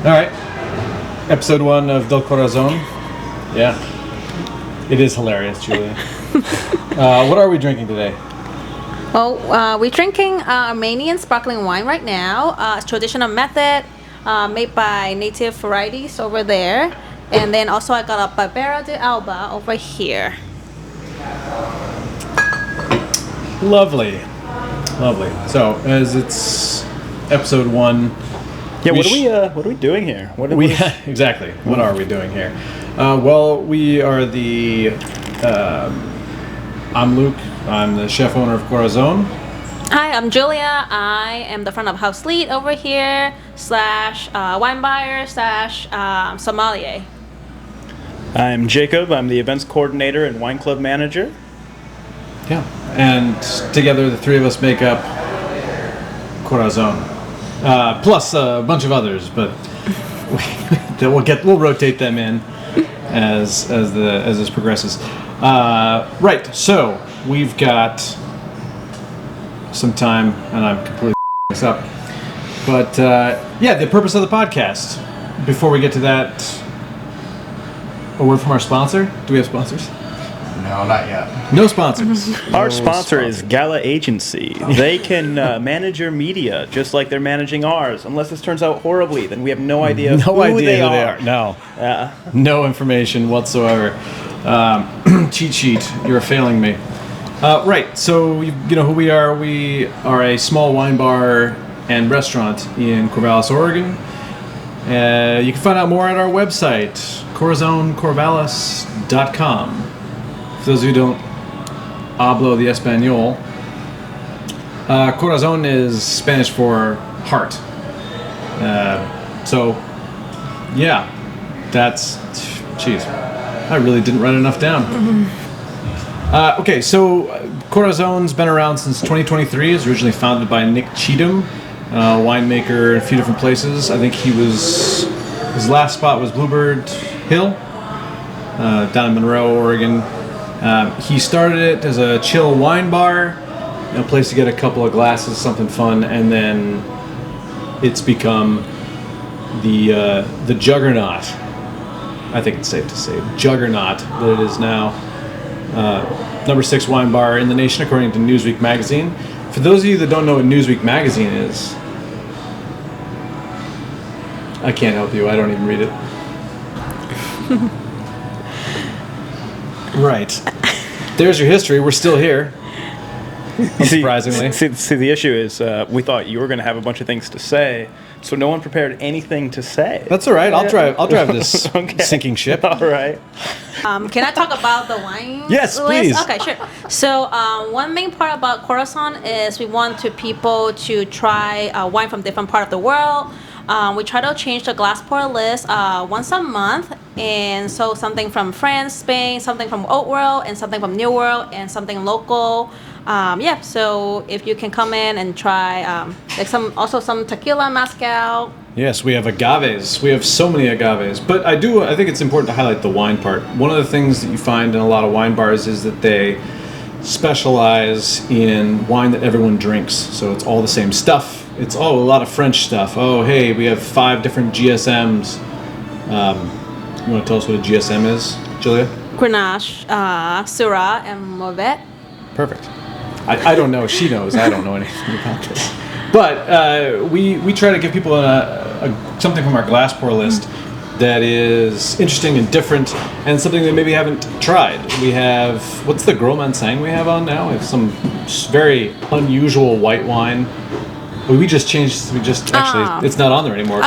All right. Episode 1 of Del Corazon. Yeah. It is hilarious, Julia. What are we drinking today? Well, we're drinking Armenian sparkling wine right now. It's traditional method made by native varieties over there. And then also I got a Barbera de Alba over here. Lovely. So, as it's episode 1... Yeah, what are we doing here? Exactly. What are we doing here? Well, we are the... I'm Luke. I'm the chef owner of Corazon. Hi, I'm Julia. I am the front of house lead over here, / wine buyer / sommelier. I'm Jacob. I'm the events coordinator and wine club manager. Yeah. And together the three of us make up Corazon. Plus a bunch of others, but we'll rotate them in as this progresses. Right, so we've got some time, and I'm completely this up. But the purpose of the podcast. Before we get to that, a word from our sponsor. Do we have sponsors? No, not yet. No sponsors. Our sponsor is Gala Agency. They can manage your media just like they're managing ours. Unless this turns out horribly, then we have no idea who they are. No. No information whatsoever. Cheat sheet. You're failing me. Right. So you know who we are. We are a small wine bar and restaurant in Corvallis, Oregon. You can find out more at our website, corazoncorvallis.com. For those of you who don't hablo the Espanol, Corazon is Spanish for heart. That's... Jeez. I really didn't write enough down. Okay, so Corazon's been around since 2023. It was originally founded by Nick Cheatham, winemaker in a few different places. I think his last spot was Bluebird Hill, down in Monroe, Oregon. He started it as a chill wine bar, a place to get a couple of glasses, something fun, and then it's become the juggernaut. I think it's safe to say juggernaut that it is now. Number 6 wine bar in the nation, according to Newsweek magazine. For those of you that don't know what Newsweek magazine is, I can't help you. I don't even read it. Right. There's your history. We're still here. Unsurprisingly. See, the issue is we thought you were going to have a bunch of things to say, so no one prepared anything to say. That's all right. I'll drive this sinking ship. All right. Can I talk about the wine Yes, list? please. Okay, sure. So one main part about Corazon is we want people to try wine from different part of the world. We try to change the glass pour list once a month, and so something from France, Spain, something from Old World, and something from New World, and something local. So if you can come in and try some tequila, mezcal. Yes, we have agaves. We have so many agaves. But I think it's important to highlight the wine part. One of the things that you find in a lot of wine bars is that they specialize in wine that everyone drinks. So it's all the same stuff. It's a lot of French stuff. Oh, hey, we have 5 different GSMs. You want to tell us what a GSM is, Julia? Grenache, Syrah, and Mourvèdre. Perfect. I don't know. She knows. I don't know anything about this. But we try to give people something from our glass pour list that is interesting and different, and something they maybe haven't tried. We have, what's the Gros Manseng we have on now? We have some very unusual white wine. Actually, it's not on there anymore.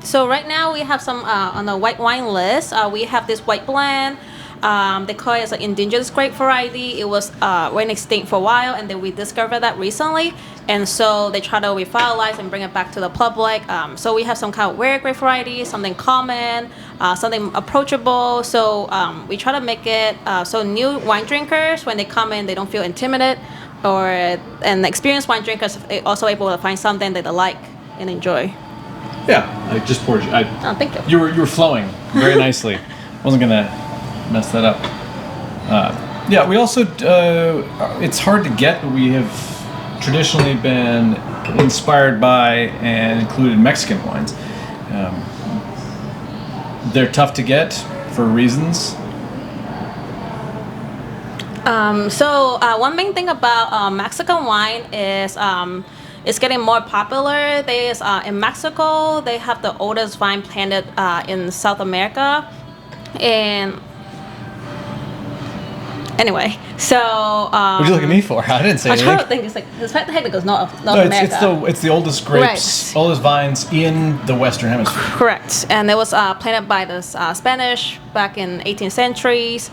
So right now we have some on the white wine list. We have this white blend. They call it an indigenous grape variety. It was went extinct for a while, and then we discovered that recently. And so they try to revitalize and bring it back to the public. So we have some kind of rare grape variety, something common, something approachable. So we try to make it so new wine drinkers, when they come in, they don't feel intimidated, and experienced wine drinkers are also able to find something that they like and enjoy. Yeah, I just poured you. Thank you. You were flowing very nicely. Wasn't gonna mess that up. We also it's hard to get, but we have traditionally been inspired by and included Mexican wines. They're tough to get for reasons. One main thing about Mexican wine is it's getting more popular. In Mexico, they have the oldest vine planted in South America, and anyway, so What are you looking at me for? I didn't say I'm anything. trying to think. It's like it's technically goes North No, America. it's the oldest grapes, oldest vines in the Western Hemisphere. Correct, and it was planted by the Spanish back in 18th centuries.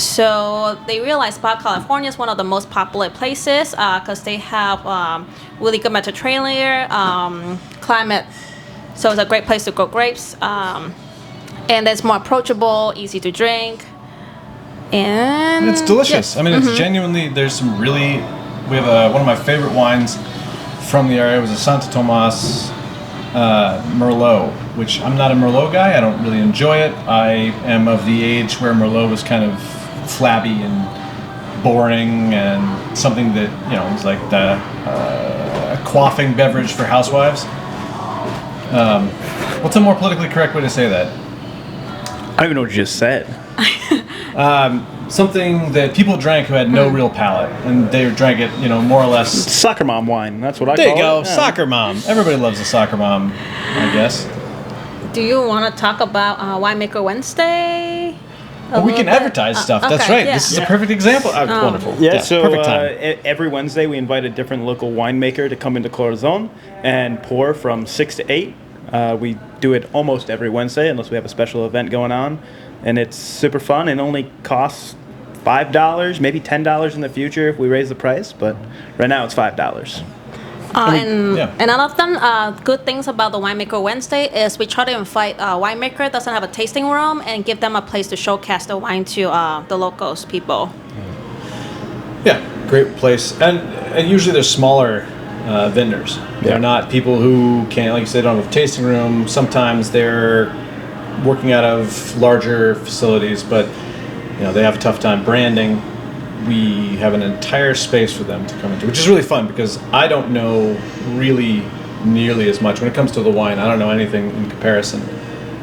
So they realized Baja California is one of the most popular places because they have really good Mediterranean climate. So it's a great place to grow grapes, and it's more approachable, easy to drink. And It's delicious. yes. I mean, it's genuinely. There's some really. We have one of my favorite wines from the area was a Santo Tomas Merlot, which I'm not a Merlot guy. I don't really enjoy it. I am of the age where Merlot was kind of flabby and boring and something that was like the quaffing beverage for housewives. What's a more politically correct way to say that? I don't even know what you just said. Something that people drank who had no real palate, and they drank it, more or less. Soccer mom wine. That's what I There call you go, it. Yeah. soccer mom. Everybody loves a soccer mom, I guess. Do you want to talk about Winemaker Wednesday? Well, we can advertise stuff. That's okay, right. yeah. This is a perfect example. Wonderful. Yeah, so perfect time. every Wednesday we invite a different local winemaker to come into Corazon and pour from 6 to 8. We do it almost every Wednesday unless we have a special event going on. And it's super fun and only costs $5, maybe $10 in the future if we raise the price. But right now it's $5. Another thing, good things about the Winemaker Wednesday is we try to invite a winemaker that doesn't have a tasting room and give them a place to showcase the wine to the locals people. Yeah, great place. And usually they're smaller vendors. They're not people who can't, like you said, don't have a tasting room. Sometimes they're working out of larger facilities, but they have a tough time branding. We have an entire space for them to come into, which is really fun because I don't know really nearly as much when it comes to the wine. I don't know anything in comparison,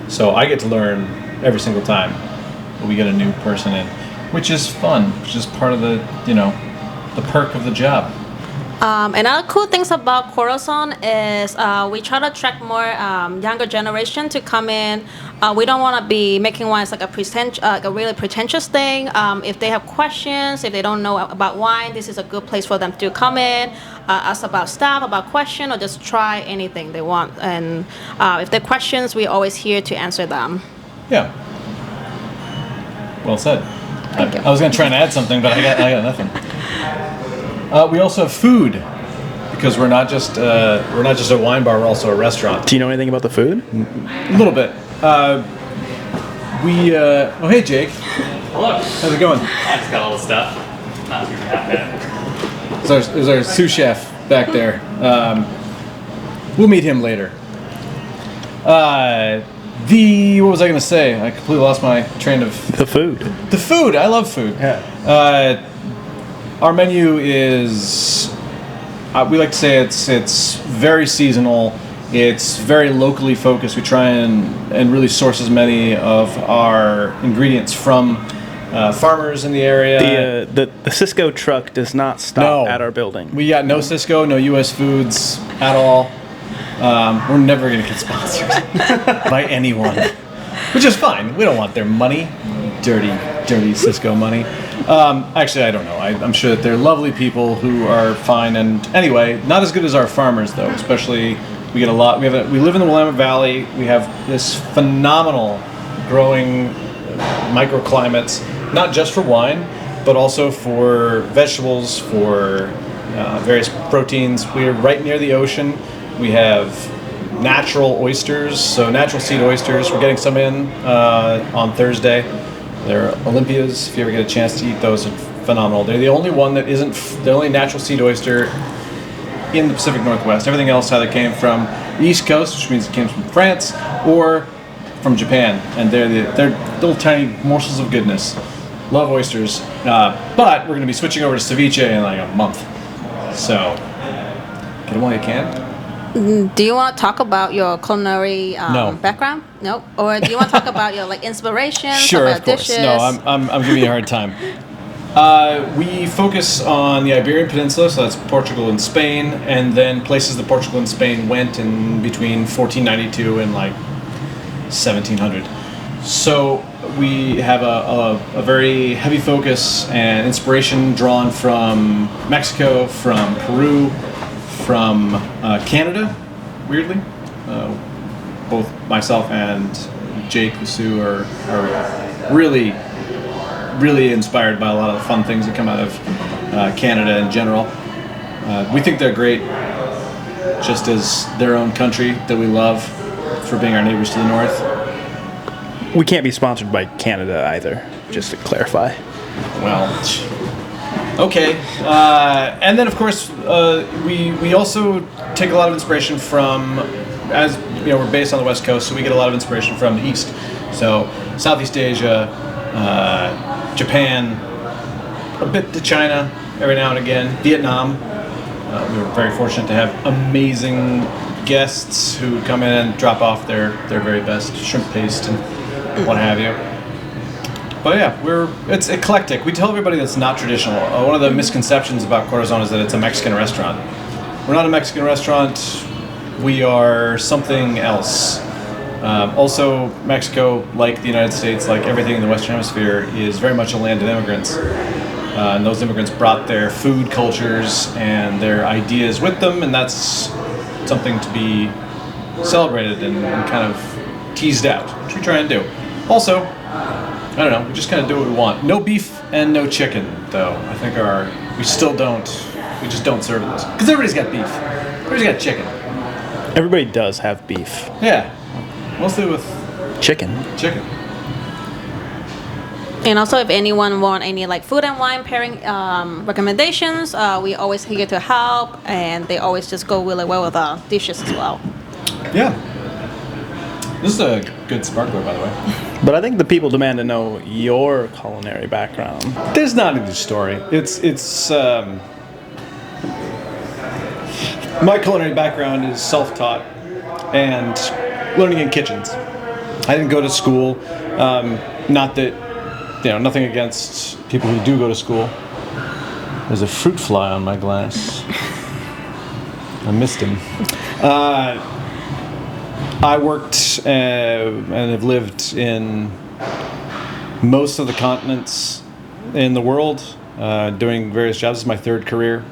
so I get to learn every single time we get a new person in, which is fun, which is part of the the perk of the job. Another cool things about Corazon is we try to attract more younger generation to come in. We don't want to be making wines like a really pretentious thing. If they have questions, if they don't know about wine, this is a good place for them to come in, ask about stuff, about question, or just try anything they want. And if they have questions, we're always here to answer them. Yeah. Well said. Thank you. I was going to try and add something, but I got nothing. We also have food because we're not just a wine bar. We're also a restaurant. Do you know anything about the food? A little bit. Oh hey Jake. Hello. How's it going? I just got all the stuff. Not even half bad. There's our sous chef back there. We'll meet him later. What was I going to say? I completely lost my train of... The food. The food. I love food. Yeah. Our menu is... we like to say it's very seasonal. It's very locally focused. We try and really source as many of our ingredients from farmers in the area. The Cisco truck does not stop at our building. We got no Cisco, no U.S. Foods at all. We're never going to get sponsored by anyone, which is fine. We don't want their money. Dirty Cisco money. Actually, I don't know. I'm sure that they're lovely people who are fine. And anyway, not as good as our farmers, though. Especially, we get a lot. We live in the Willamette Valley. We have this phenomenal growing microclimates, not just for wine, but also for vegetables, for various proteins. We are right near the ocean. We have natural oysters, so natural seed oysters. We're getting some in on Thursday. They're Olympias. If you ever get a chance to eat those, are phenomenal. They're the only one that isn't the only natural seed oyster in the Pacific Northwest. Everything else either came from the East Coast, which means it came from France, or from Japan, and they're little tiny morsels of goodness. Love oysters, but we're going to be switching over to ceviche in like a month, so But while you can. Do you want to talk about your culinary No. background? No. Or do you want to talk about your like inspirations? Sure, about of course. dishes? No, I'm giving you a hard time. We focus on the Iberian Peninsula, so that's Portugal and Spain, and then places that Portugal and Spain went in between 1492 and like 1700. So we have a very heavy focus and inspiration drawn from Mexico, from Peru, from Canada, weirdly. Both myself and Jake Lassou are really inspired by a lot of the fun things that come out of Canada in general. We think they're great just as their own country that we love for being our neighbors to the north. We can't be sponsored by Canada either, just to clarify. Well, okay. And then, of course, we also take a lot of inspiration from, as you know, we're based on the West Coast, so we get a lot of inspiration from the East. So Southeast Asia, Japan, a bit to China every now and again, Vietnam. We were very fortunate to have amazing guests who come in and drop off their very best shrimp paste and what have you. But yeah, it's eclectic. We tell everybody that's not traditional. One of the misconceptions about Corazon is that it's a Mexican restaurant. We're not a Mexican restaurant. We are something else. Also, Mexico, like the United States, like everything in the Western Hemisphere, is very much a land of immigrants. And those immigrants brought their food cultures and their ideas with them, and that's something to be celebrated and kind of teased out, which we try and do. Also, I don't know, we just kind of do what we want. No beef and no chicken, though. I think we just don't serve this. Because everybody's got beef. Everybody's got chicken. Everybody does have beef. Yeah. Mostly with Chicken. And also, if anyone want any like food and wine pairing recommendations, we always here to help, and they always just go really well with dishes as well. Yeah. This is a good sparkler, by the way. But I think the people demand to know your culinary background. There's not a good story. It's my culinary background is self-taught and learning in kitchens. I didn't go to school. Not that, nothing against people who do go to school. There's a fruit fly on my glass. I missed him. I worked and have lived in most of the continents in the world, doing various jobs. This is my third career.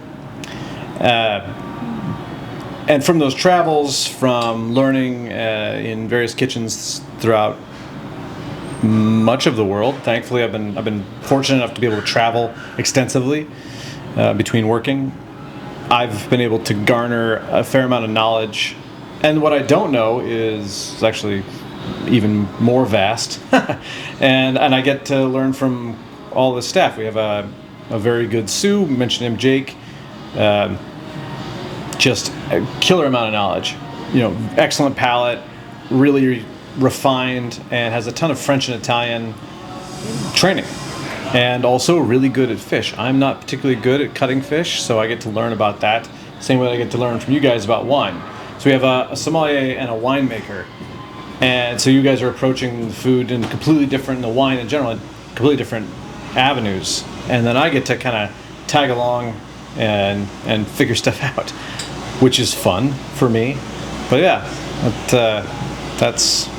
And from those travels, from learning in various kitchens throughout much of the world, thankfully I've been fortunate enough to be able to travel extensively between working. I've been able to garner a fair amount of knowledge, and what I don't know is actually even more vast. and I get to learn from all the staff. We have a very good Sue, mentioned him, Jake. Just a killer amount of knowledge, excellent palate, really refined, and has a ton of French and Italian training, and also really good at fish. I'm not particularly good at cutting fish, so I get to learn about that. Same way I get to learn from you guys about wine. So we have a sommelier and a winemaker, and so you guys are approaching the food in completely different, the wine in general, completely different avenues, and then I get to kind of tag along and figure stuff out, which is fun for me. But yeah, that's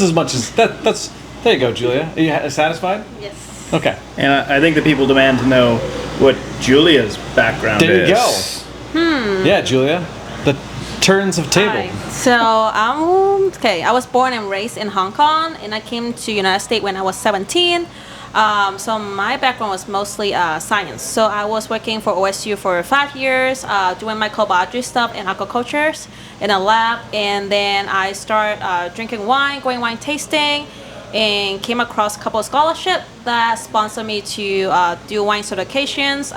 as much as that's. There you go, Julia. Are you satisfied? Yes. Okay. And I think the people demand to know what Julia's background is. There you go. Yeah, Julia. The turns of table. Hi. So I was born and raised in Hong Kong, and I came to United States when I was 17. So my background was mostly science. So I was working for OSU for 5 years, doing microbiology stuff and aquaculture in a lab. And then I started drinking wine, going wine tasting, and came across a couple of scholarships that sponsored me to do wine certifications.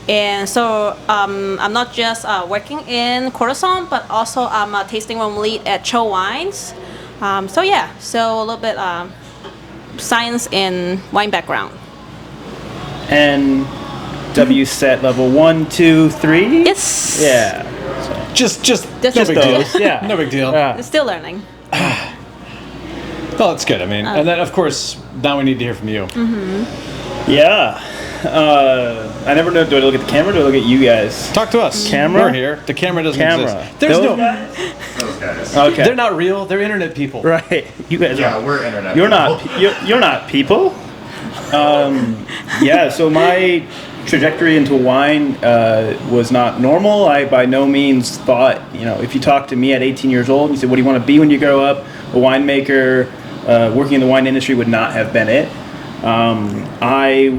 And so I'm not just working in Corazon, but also I'm a tasting room lead at Cho Wines. So a little bit science and wine background. And W set level 1, 2, 3. Yes. Yeah. Just no Just big deal. those, yeah. No big deal. Yeah. Still learning. Well, that's good. I mean, and then of course now we need to hear from you. Yeah. I never know. Do I look at the camera? Or do I look at you guys? Talk to us. Camera? We're here. The camera doesn't Camera. exist. There's Those no. Those guys. Okay. They're not real. They're internet people. Right. You guys Yeah, are. we're internet. You're not. people. You're not people. Yeah. So my trajectory into wine was not normal. I by no means thought. If you talk to me at 18 years old and you said, "What do you want to be when you grow up?" A winemaker, working in the wine industry would not have been it. I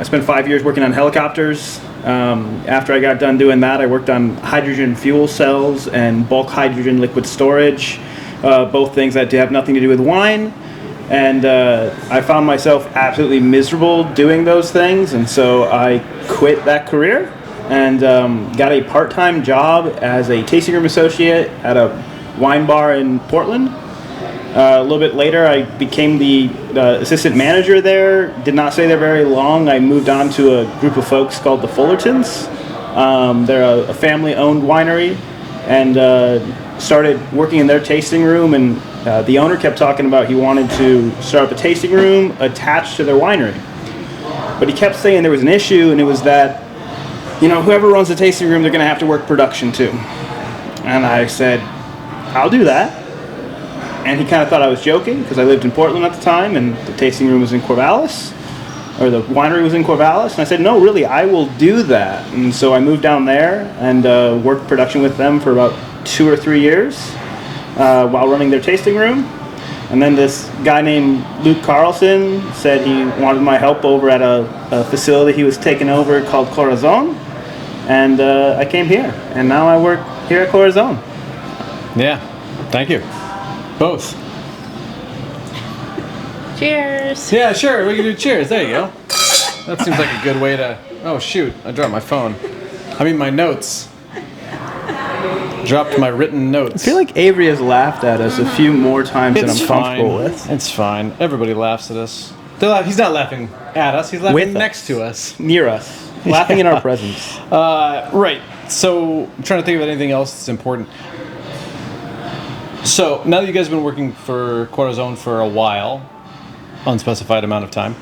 spent 5 years working on helicopters. After I got done doing that, I worked on hydrogen fuel cells and bulk hydrogen liquid storage, both things that have nothing to do with wine. And I found myself absolutely miserable doing those things, and so I quit that career and got a part-time job as a tasting room associate at a wine bar in Portland. A little bit later, I became the assistant manager there. Did not stay there very long. I moved on to a group of folks called the Fullertons. They're a family-owned winery, and started working in their tasting room. And the owner kept talking about he wanted to start up a tasting room attached to their winery. But he kept saying there was an issue, and it was that whoever runs the tasting room, they're going to have to work production too. And I said, I'll do that. And he kind of thought I was joking because I lived in Portland at the time and the tasting room was in Corvallis, or the winery was in Corvallis. And I said, no, really, I will do that. And so I moved down there and worked production with them for about 2 or 3 years while running their tasting room. And then this guy named Luke Carlson said he wanted my help over at a facility he was taking over called Corazon. And I came here. And now I work here at Corazon. Yeah. Thank you. Both. Cheers. Yeah, sure. We can do cheers. There you go. That seems like a good way to. Oh shoot! I dropped my phone. I mean my notes. Dropped my written notes. I feel like Avery has laughed at us a few more times than I'm comfortable with. It's fine. Everybody laughs at us. He's not laughing at us. He's laughing With next us. to us. Near us. Laughing in our presence. Right. So I'm trying to think of anything else that's important. So now that you guys have been working for Corazon for a while, unspecified amount of time,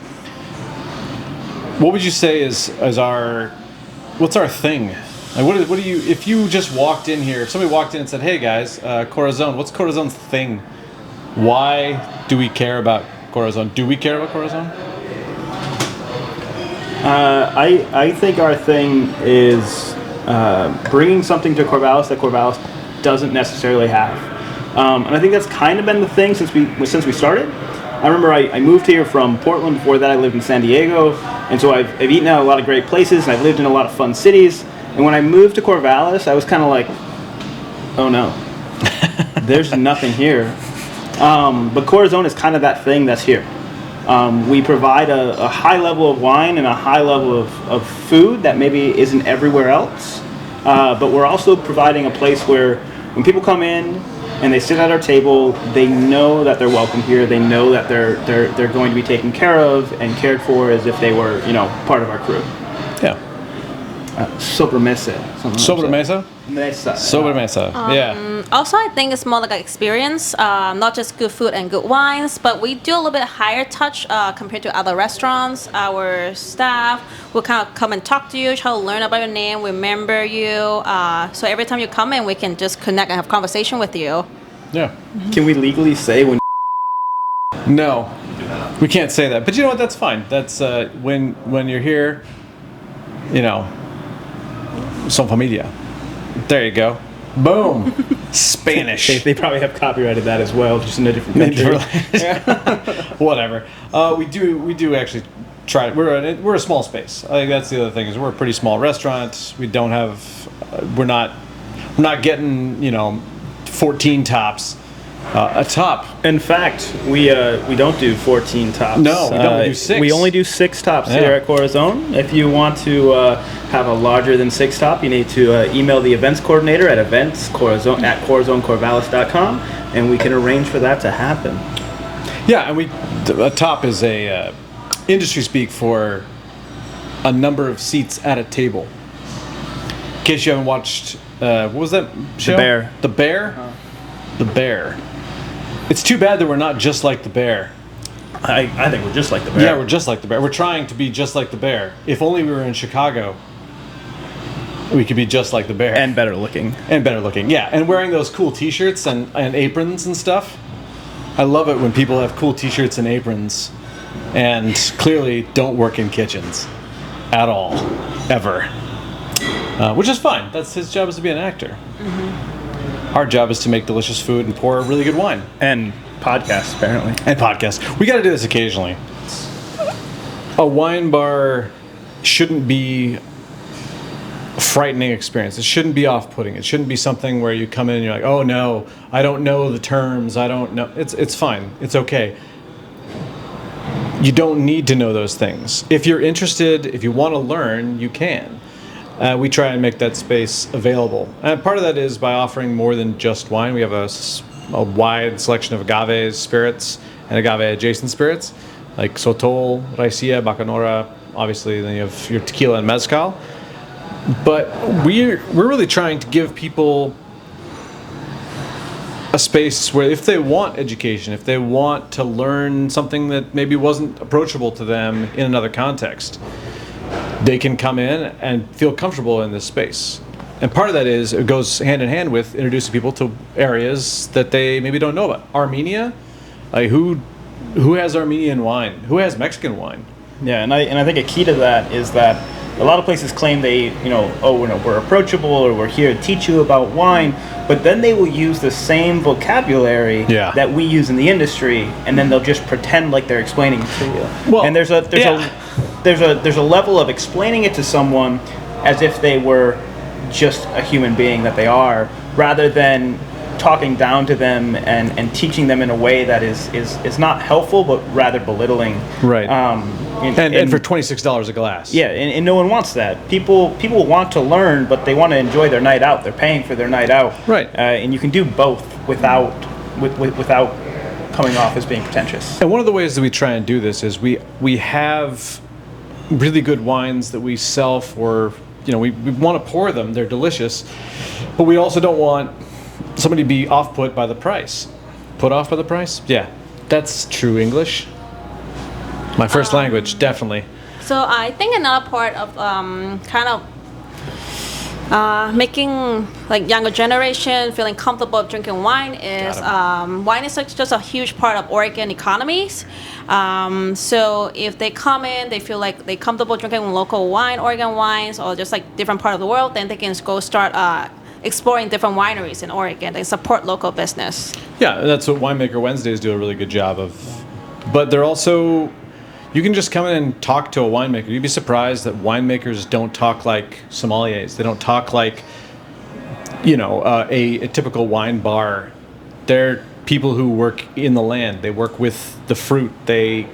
what would you say is what's our thing? Like what do you, if you just walked in here, if somebody walked in and said, hey guys, Corazon, what's Corazon's thing? Why do we care about Corazon? Do we care about Corazon? I think our thing is bringing something to Corvallis that Corvallis doesn't necessarily have. And I think that's kind of been the thing since we started. I remember I moved here from Portland. Before that I lived in San Diego, and so I've eaten at a lot of great places and I've lived in a lot of fun cities. And when I moved to Corvallis, I was kind of like, oh no, there's nothing here. But Corazon is kind of that thing that's here. We provide a high level of wine and a high level of food that maybe isn't everywhere else. But we're also providing a place where when people come in and they sit at our table, they know that they're welcome here. They know that they're going to be taken care of and cared for as if they were, part of our crew. Yeah. Sobremesa. Sobremesa? Mesa. Sobremesa. Yeah. Also, I think it's more like an experience, not just good food and good wines, but we do a little bit higher touch compared to other restaurants. Our staff will kind of come and talk to you, try to learn about your name, remember you. So every time you come in, we can just connect and have conversation with you. Yeah. Can we legally say when? No, we can't say that. But you know what? That's fine. That's when you're here, son familia. There you go. Boom. Spanish. They probably have copyrighted that as well, just in a different country. Whatever. We do actually try. We're a small space. I think that's the other thing is we're a pretty small restaurant. We don't have. We're not getting 14 tops. A top. In fact, we don't do 14 tops. No, we don't. We do 6. We only do 6 tops here at Corazon. If you want to have a larger than 6 top, you need to email the events coordinator at events@corazoncorvallis.com, and we can arrange for that to happen. Yeah, and a top is a industry speak for a number of seats at a table. In case you haven't watched, what was that show? The Bear. The Bear? The Bear. It's too bad that we're not just like the Bear. I think we're just like the Bear. Yeah, we're just like the Bear. We're trying to be just like the Bear. If only we were in Chicago, we could be just like the Bear. And better looking. And better looking, yeah. And wearing those cool t-shirts and aprons and stuff. I love it when people have cool t-shirts and aprons and clearly don't work in kitchens at all, ever. Which is fine. That's his job, is to be an actor. Mm-hmm. Our job is to make delicious food and pour really good wine. And podcasts, apparently. And podcasts. We got to do this occasionally. A wine bar shouldn't be a frightening experience. It shouldn't be off-putting. It shouldn't be something where you come in and you're like, oh no, I don't know the terms. I don't know. It's fine. It's okay. You don't need to know those things. If you're interested, if you want to learn, you can. We try and make that space available. And part of that is by offering more than just wine. We have a wide selection of agave spirits and agave adjacent spirits, like sotol, raicilla, bacanora. Obviously, then you have your tequila and mezcal. But we're really trying to give people a space where if they want education, if they want to learn something that maybe wasn't approachable to them in another context, they can come in and feel comfortable in this space. And part of that is, it goes hand in hand with introducing people to areas that they maybe don't know about. Armenia, like who has Armenian wine? Who has Mexican wine? Yeah, and I think a key to that is that a lot of places claim we're approachable, or we're here to teach you about wine, but then they will use the same vocabulary that we use in the industry, and then they'll just pretend like they're explaining it to you. Well, and there's a level of explaining it to someone as if they were just a human being that they are, rather than talking down to them and teaching them in a way that is not helpful but rather belittling. Right. And for $26 a glass. Yeah, and no one wants that. People want to learn, but they want to enjoy their night out. They're paying for their night out. Right. And you can do both without coming off as being pretentious. And one of the ways that we try and do this is we have really good wines that we sell for, we want to pour them. They're delicious, but we also don't want somebody to be off-put by the price. Put off by the price? Yeah, that's true English. My first language, definitely. So I think another part of making like younger generation feeling comfortable drinking wine is wine is just a huge part of Oregon economies. So if they come in, they feel like they're comfortable drinking local wine, Oregon wines, or just like different part of the world, then they can go start exploring different wineries in Oregon. They support local business. Yeah, that's what Winemaker Wednesdays do a really good job of. But they're also, you can just come in and talk to a winemaker. You'd be surprised that winemakers don't talk like sommeliers. They don't talk like, a typical wine bar. They're people who work in the land. They work with the fruit. They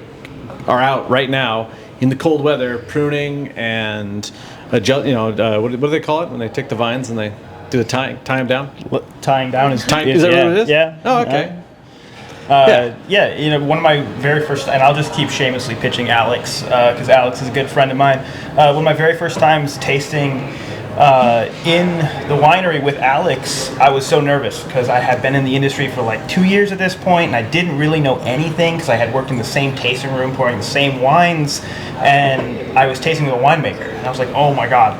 are out right now in the cold weather pruning and, what do they call it when they take the vines and they do the tying them down? Tying down is is that what it is? Yeah. Oh, okay. One of my very first, and I'll just keep shamelessly pitching Alex, because Alex is a good friend of mine. One of my very first times tasting in the winery with Alex, I was so nervous because I had been in the industry for like 2 years at this point, and I didn't really know anything because I had worked in the same tasting room pouring the same wines, and I was tasting with a winemaker, and I was like, oh my God,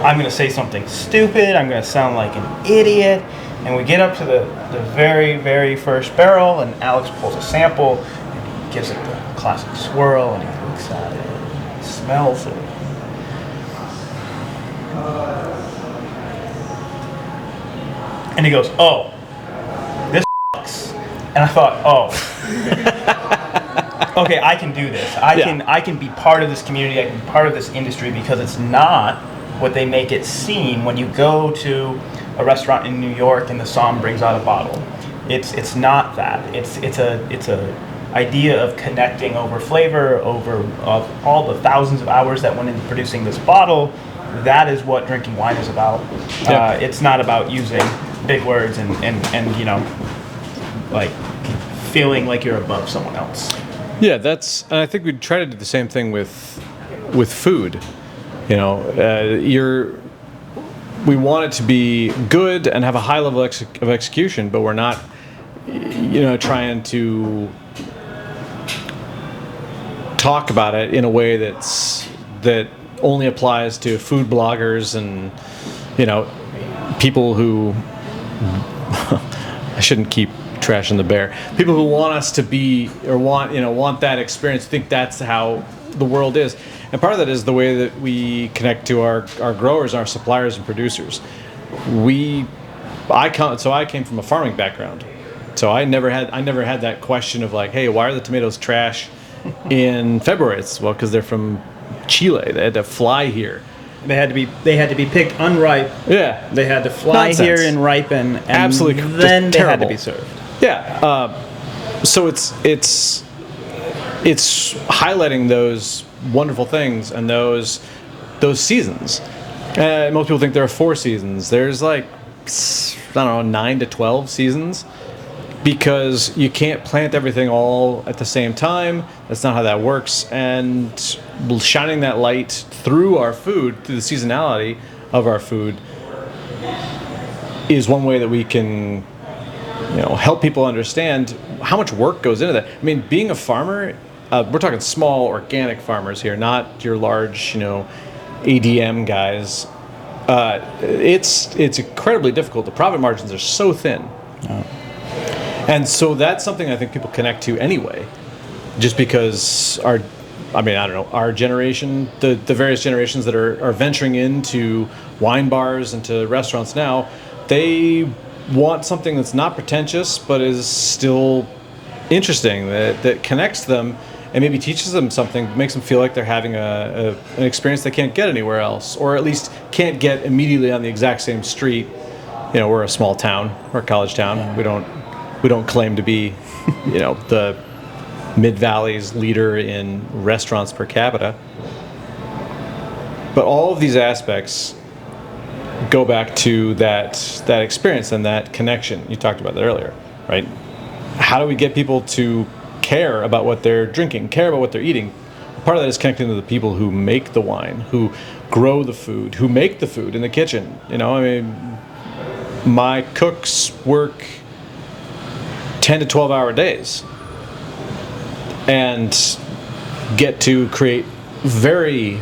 I'm going to say something stupid, I'm going to sound like an idiot. And we get up to the very, very first barrel, and Alex pulls a sample, and he gives it the classic swirl, and he looks at it, and he smells it. And he goes, oh, this sucks. And I thought, oh, okay, I can do this. I can be part of this community, I can be part of this industry, because it's not what they make it seem when you go to a restaurant in New York and the somm brings out a bottle. It's not that. It's a idea of connecting over flavor, over all the thousands of hours that went into producing this bottle. That is what drinking wine is about. Yeah. It's not about using big words and like feeling like you're above someone else. Yeah, and I think we try to do the same thing with food. We want it to be good and have a high level of execution, but we're not, trying to talk about it in a way that only applies to food bloggers and, people who I shouldn't keep trashing the bear. People who want us to be or want that experience, think that's how the world is. And part of that is the way that we connect to our growers, our suppliers, and producers. I came from a farming background, so I never had that question of like, hey, why are the tomatoes trash in February? It's because they're from Chile. They had to fly here. They had to be picked unripe. Yeah, They had to fly here and ripen, and absolutely, then they had to terrible. be served. Yeah. So it's highlighting those wonderful things and those seasons. Most people think there are 4 seasons. There's 9 to 12 seasons, because you can't plant everything all at the same time. That's not how that works. And shining that light through our food, through the seasonality of our food, is one way that we can help people understand how much work goes into that. I mean, being a farmer, we're talking small organic farmers here, not your large, ADM guys. It's incredibly difficult. The profit margins are so thin. Oh. And so that's something I think people connect to anyway, just because our generation, the various generations that are venturing into wine bars and to restaurants now, they want something that's not pretentious but is still interesting, that connects them and maybe teaches them something, makes them feel like they're having an experience they can't get anywhere else, or at least can't get immediately on the exact same street. We're a small town, we're a college town. We don't claim to be, the Mid-Valley's leader in restaurants per capita. But all of these aspects go back to that experience and that connection. You talked about that earlier, right? How do we get people to care about what they're drinking, care about what they're eating? Part of that is connecting to the people who make the wine, who grow the food, who make the food in the kitchen. My cooks work 10 to 12 hour days and get to create very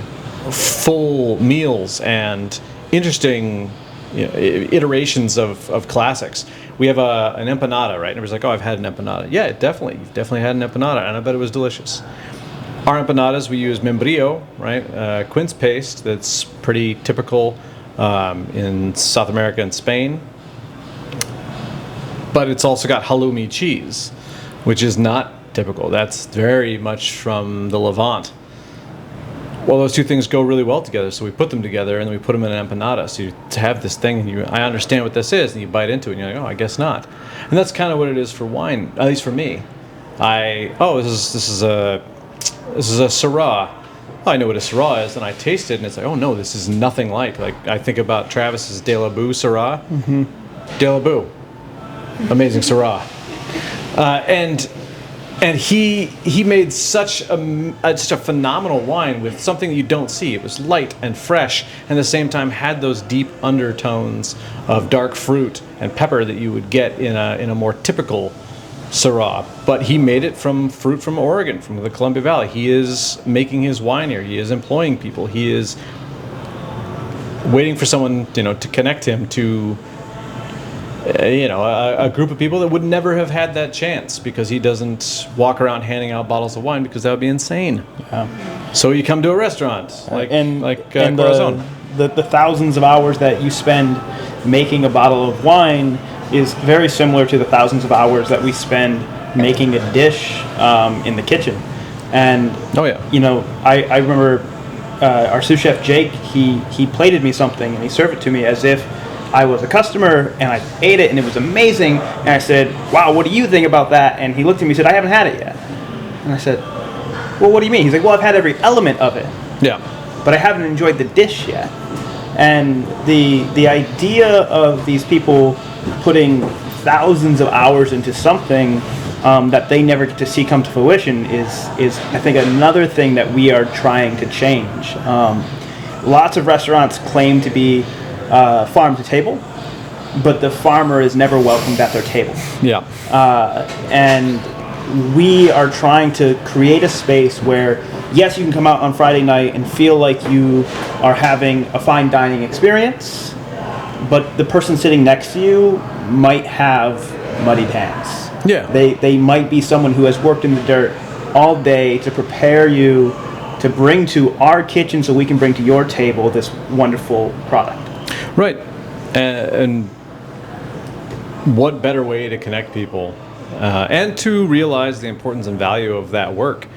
full meals and interesting iterations of classics. We have an empanada, right? And everybody's like, oh, I've had an empanada. Yeah, you've definitely had an empanada, and I bet it was delicious. Our empanadas, we use membrillo, right? Quince paste that's pretty typical in South America and Spain. But it's also got halloumi cheese, which is not typical. That's very much from the Levant. Well, those two things go really well together, so we put them together and then we put them in an empanada. So you have this thing, and I understand what this is, and you bite into it, and you're like, oh, I guess not. And that's kind of what it is for wine, at least for me. This is a Syrah. Oh, I know what a Syrah is, and I taste it, and it's like, oh no, this is nothing like I think about Travis's De La Boue Syrah. Mm-hmm. De La Boue. Amazing Syrah. And he made such a phenomenal wine with something that you don't see. It was light and fresh, and at the same time had those deep undertones of dark fruit and pepper that you would get in a more typical Syrah. But he made it from fruit from Oregon, from the Columbia Valley. He is making his wine here. He is employing people. He is waiting for someone to connect him to a group of people that would never have had that chance, because he doesn't walk around handing out bottles of wine, because that would be insane. Yeah. So you come to a restaurant like Corazon. The thousands of hours that you spend making a bottle of wine is very similar to the thousands of hours that we spend making a dish in the kitchen. And I remember our sous chef Jake, he plated me something and he served it to me as if I was a customer, and I ate it, and it was amazing. And I said, wow, what do you think about that? And he looked at me and said, I haven't had it yet. And I said, well, what do you mean? He's like, well, I've had every element of it. Yeah. But I haven't enjoyed the dish yet. And the idea of these people putting thousands of hours into something that they never get to see come to fruition is I think, another thing that we are trying to change. lots of restaurants claim to be farm to table, but the farmer is never welcomed at their table. Yeah. And we are trying to create a space where, yes, you can come out on Friday night and feel like you are having a fine dining experience, but the person sitting next to you might have muddied hands. Yeah. They might be someone who has worked in the dirt all day to prepare you to bring to our kitchen so we can bring to your table this wonderful product. Right. And what better way to connect people and to realize the importance and value of that work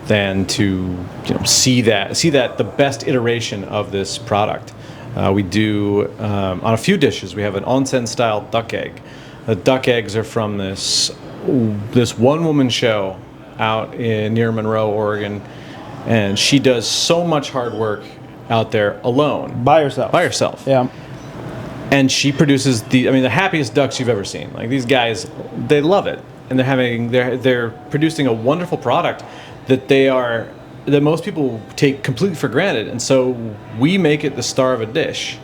than to see that the best iteration of this product. We do on a few dishes. We have an onsen style duck egg. The duck eggs are from this one woman show out near Monroe, Oregon, and she does so much hard work out there alone By herself. Yeah. and she produces the happiest ducks you've ever seen. Like, these guys, they love it, and they're producing a wonderful product that most people take completely for granted, and so we make it the star of a dish.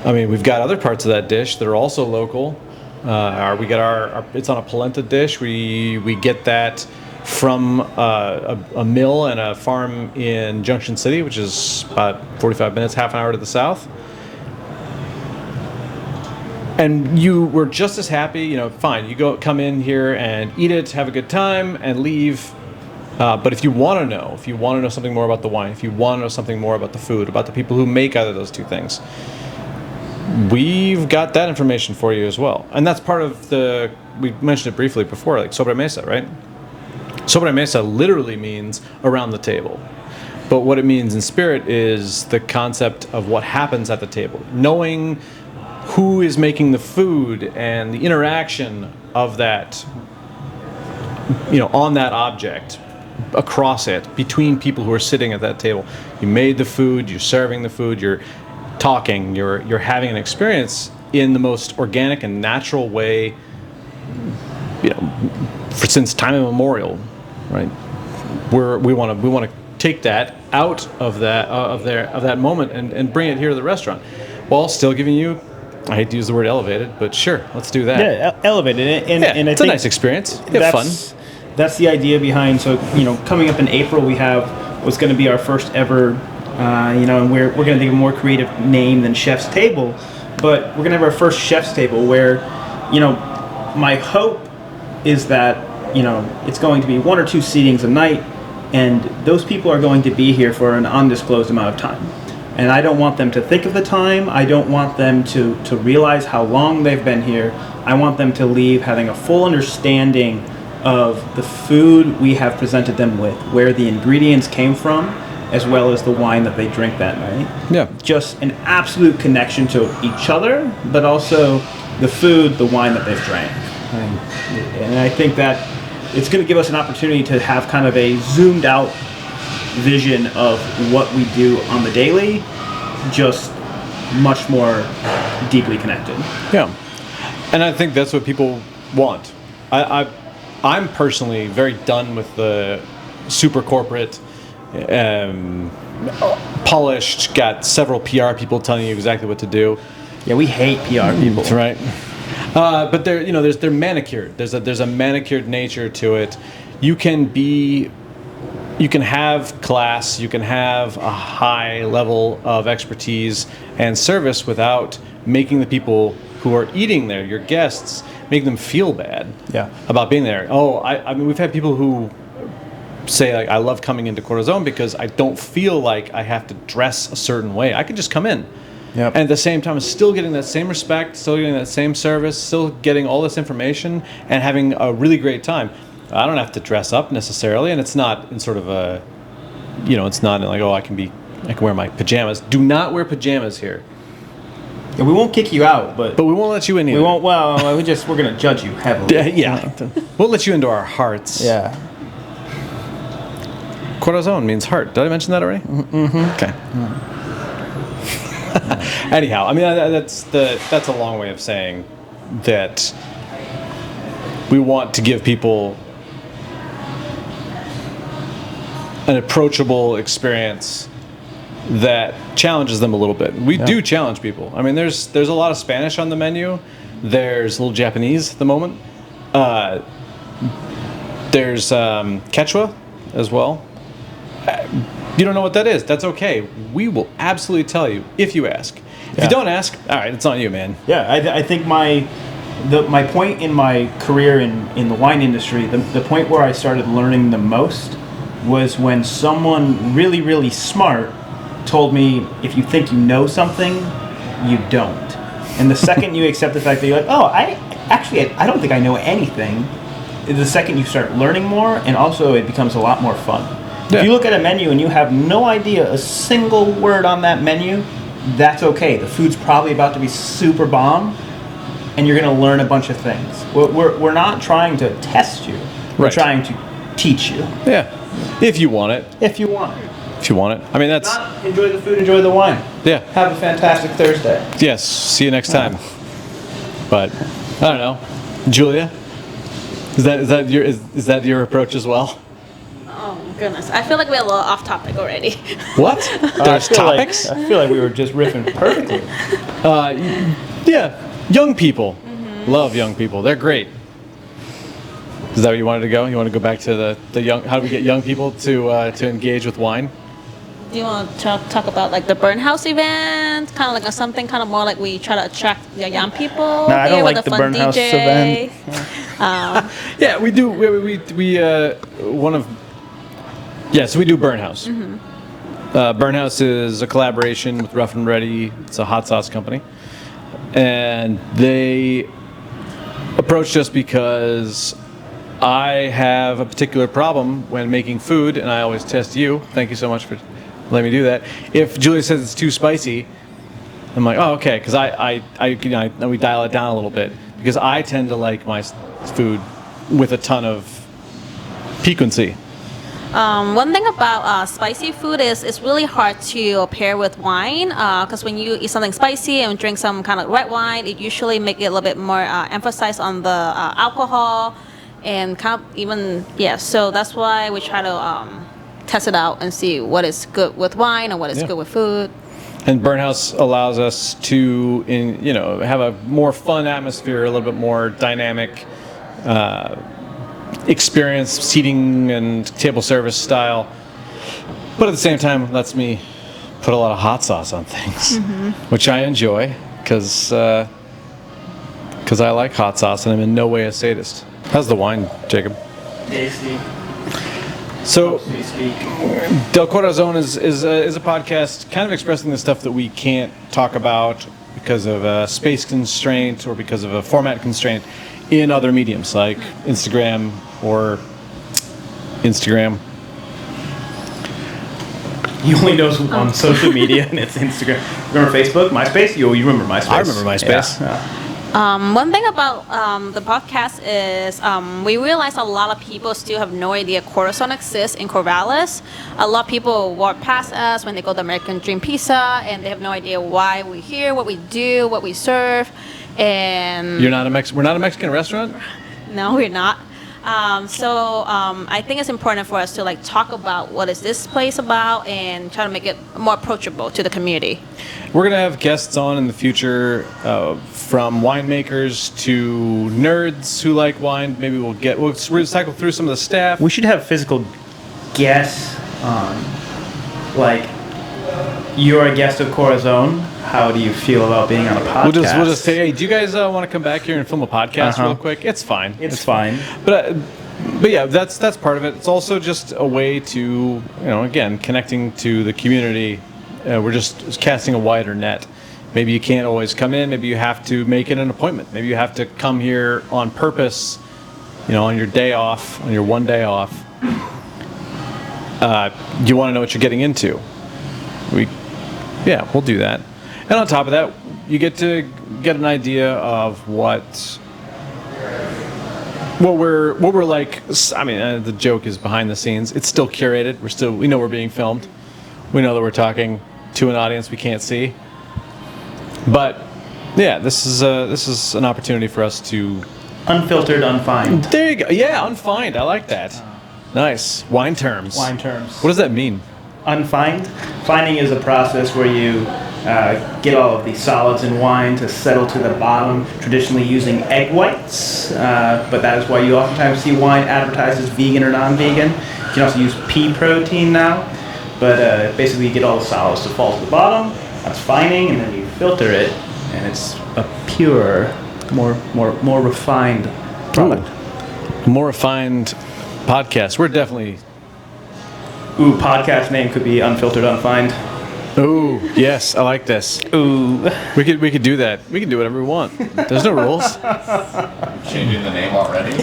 I mean, we've got other parts of that dish that are also local. We get our it's on a polenta dish. We get that from a mill and a farm in Junction City, which is about 45 minutes, half an hour to the south. And you were just as happy, fine, you come in here and eat it, have a good time, and leave. But if you want to know something more about the wine, if you want to know something more about the food, about the people who make either of those two things, we've got that information for you as well. And that's part of we mentioned it briefly before, like Sobre Mesa, right? Sobre Mesa literally means around the table. But what it means in spirit is the concept of what happens at the table. Knowing who is making the food and the interaction of that, on that object, across it, between people who are sitting at that table. You made the food, you're serving the food, you're talking, you're having an experience in the most organic and natural way, since time immemorial, right? We want to take that out of that moment and bring it here to the restaurant, while still giving you, I hate to use the word elevated, but sure, let's do that. Yeah, elevated, and I it's a nice experience. You have fun. That's the idea behind. So coming up in April, we have what's going to be our first ever, and we're going to think of a more creative name than Chef's Table, but we're going to have our first Chef's Table where, my hope is that it's going to be 1 or 2 seatings a night, and those people are going to be here for an undisclosed amount of time. And I don't want them to think of the time. I don't want them to realize how long they've been here. I want them to leave having a full understanding of the food we have presented them with, where the ingredients came from, as well as the wine that they drink that night. Yeah. Just an absolute connection to each other, but also the food, the wine that they've drank. And I think that it's going to give us an opportunity to have kind of a zoomed out vision of what we do on the daily, just much more deeply connected. Yeah, and I think that's what people want. I'm personally very done with the super corporate, polished, got several PR people telling you exactly what to do. Yeah, we hate PR people. That's right. But they're manicured. There's a manicured nature to it. You can have class, you can have a high level of expertise and service without making the people who are eating there, your guests, make them feel bad about being there. I mean, we've had people who say, like, I love coming into Corazon because I don't feel like I have to dress a certain way. I can just come in. Yep. And at the same time, still getting that same respect, still getting that same service, still getting all this information and having a really great time. I don't have to dress up necessarily, and it's not in sort of a, it's not like, I can wear my pajamas. Do not wear pajamas here. Yeah, we won't kick you out, but we won't let you in either. We won't. Well, we're going to judge you heavily. Yeah, we'll let you into our hearts. Yeah. Corazon means heart. Did I mention that already? Mm-hmm. Okay. Anyhow, I mean, that's a long way of saying that we want to give people an approachable experience that challenges them a little bit. We do challenge people. I mean, there's a lot of Spanish on the menu. There's a little Japanese at the moment. There's Quechua as well. You don't know what that is. That's okay. We will absolutely tell you if you ask. If you don't ask, all right, it's on you, man. Yeah, I think my point in my career in the wine industry, the point where I started learning the most was when someone really, really smart told me, if you think you know something, you don't. And the second you accept the fact that you're like, oh, I don't think I know anything, the second you start learning more, and also it becomes a lot more fun. Yeah. If you look at a menu and you have no idea a single word on that menu, that's okay. The food's probably about to be super bomb, and you're going to learn a bunch of things. We're not trying to test you. We're trying to teach you. Yeah. If you want it. If you want it. If you want it. I mean, that's... Not enjoy the food, enjoy the wine. Yeah. Have a fantastic Thursday. Yes. See you next time. But, I don't know. Julia? Is that your approach as well? Oh, goodness. I feel like we're a little off topic already. What? There's topics? I feel like we were just riffing perfectly. Yeah. Young people. Love young people. They're great. Is that where you wanted to go? You want to go back to the young... How do we get young people to engage with wine? Do you want to talk about like the burn house event? Kind of like something kind of more like we try to attract the young people. No, I don't like the burn house event. Yeah, we do. We one of... Yes, we do Burn House. Burn House is a collaboration with Rough and Ready. It's a hot sauce company. And they approached us because I have a particular problem when making food, and I always test you. Thank you so much for letting me do that. If Julia says it's too spicy, I'm like, oh, okay, because we dial it down a little bit, because I tend to like my food with a ton of piquancy. One thing about spicy food is it's really hard to pair with wine, because when you eat something spicy and drink some kind of red wine, it usually make it a little bit more emphasized on the alcohol and kind of even, so that's why we try to test it out and see what is good with wine and what is good with food. And Burn House allows us to, have a more fun atmosphere, a little bit more dynamic experience, seating and table service style, but at the same time lets me put a lot of hot sauce on things, which I enjoy because I like hot sauce and I'm in no way a sadist. How's the wine, Jacob? Tasty. So, Del Corazon is a podcast kind of expressing the stuff that we can't talk about because of a space constraint or because of a format constraint in other mediums like Instagram or Instagram. He only knows on social media, and it's Instagram. Remember Facebook? MySpace? You remember MySpace. I remember MySpace. Yeah. One thing about the podcast is we realize a lot of people still have no idea Corazon exists in Corvallis. A lot of people walk past us when they go to American Dream Pizza, and they have no idea why we're here, what we do, what we serve. And we're not a Mexican restaurant? No, we're not. So I think it's important for us to like talk about what is this place about and try to make it more approachable to the community. We're gonna have guests on in the future, from winemakers to nerds who like wine. Maybe we'll cycle through some of the staff. We should have physical guests on, like you're a guest of Corazon. How do you feel about being on a podcast? We'll just say, hey, do you guys want to come back here and film a podcast real quick? It's fine. It's fine. But yeah, that's part of it. It's also just a way to, again, connecting to the community. We're just casting a wider net. Maybe you can't always come in. Maybe you have to make it an appointment. Maybe you have to come here on purpose, on your day off, on your one day off. You want to know what you're getting into. We'll do that. And on top of that, you get to get an idea of what we're like. I mean, the joke is behind the scenes. It's still curated. We know we're being filmed. We know that we're talking to an audience we can't see. But yeah, this is an opportunity for us to Unfiltered Unfined. There you go. Yeah, Unfined. I like that. Nice. Wine terms. Wine terms. What does that mean? Unfined. Finding is a process where you get all of the solids in wine to settle to the bottom, traditionally using egg whites, but that is why you oftentimes see wine advertised as vegan or non-vegan. You can also use pea protein now, but basically you get all the solids to fall to the bottom. That's fining, and then you filter it, and it's a pure, more refined product. Ooh. More refined podcast. We're definitely... Ooh, podcast name could be Unfiltered Unfined. Ooh, yes, I like this. Ooh. We could do that. We can do whatever we want. There's no rules. Changing the name already?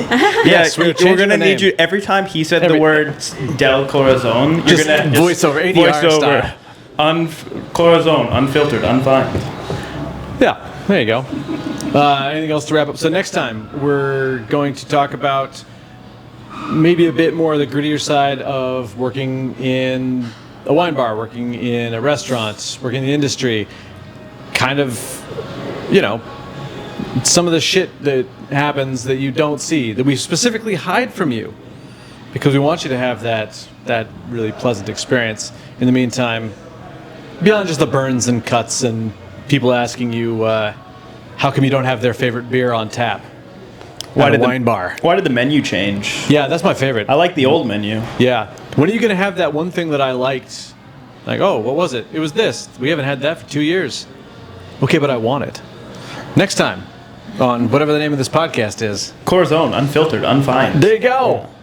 Yes, we're we're changing going the to need name. you, every time he said the word Del Corazon, you're Just going to voiceover, ADR style. Corazon, Unfiltered, Unfined. Yeah, there you go. Anything else to wrap up? So next time, we're going to talk about maybe a bit more the grittier side of working in a wine bar, working in a restaurant, working in the industry. Kind of, some of the shit that happens that you don't see, that we specifically hide from you, because we want you to have that really pleasant experience. In the meantime, beyond just the burns and cuts and people asking you, how come you don't have their favorite beer on tap at a wine bar? Why did the menu change? Yeah, that's my favorite. I like the old menu. Yeah. When are you going to have that one thing that I liked? Like, oh, what was it? It was this. We haven't had that for 2 years. Okay, but I want it. Next time on whatever the name of this podcast is. Corazon, Unfiltered, Unfined. There you go.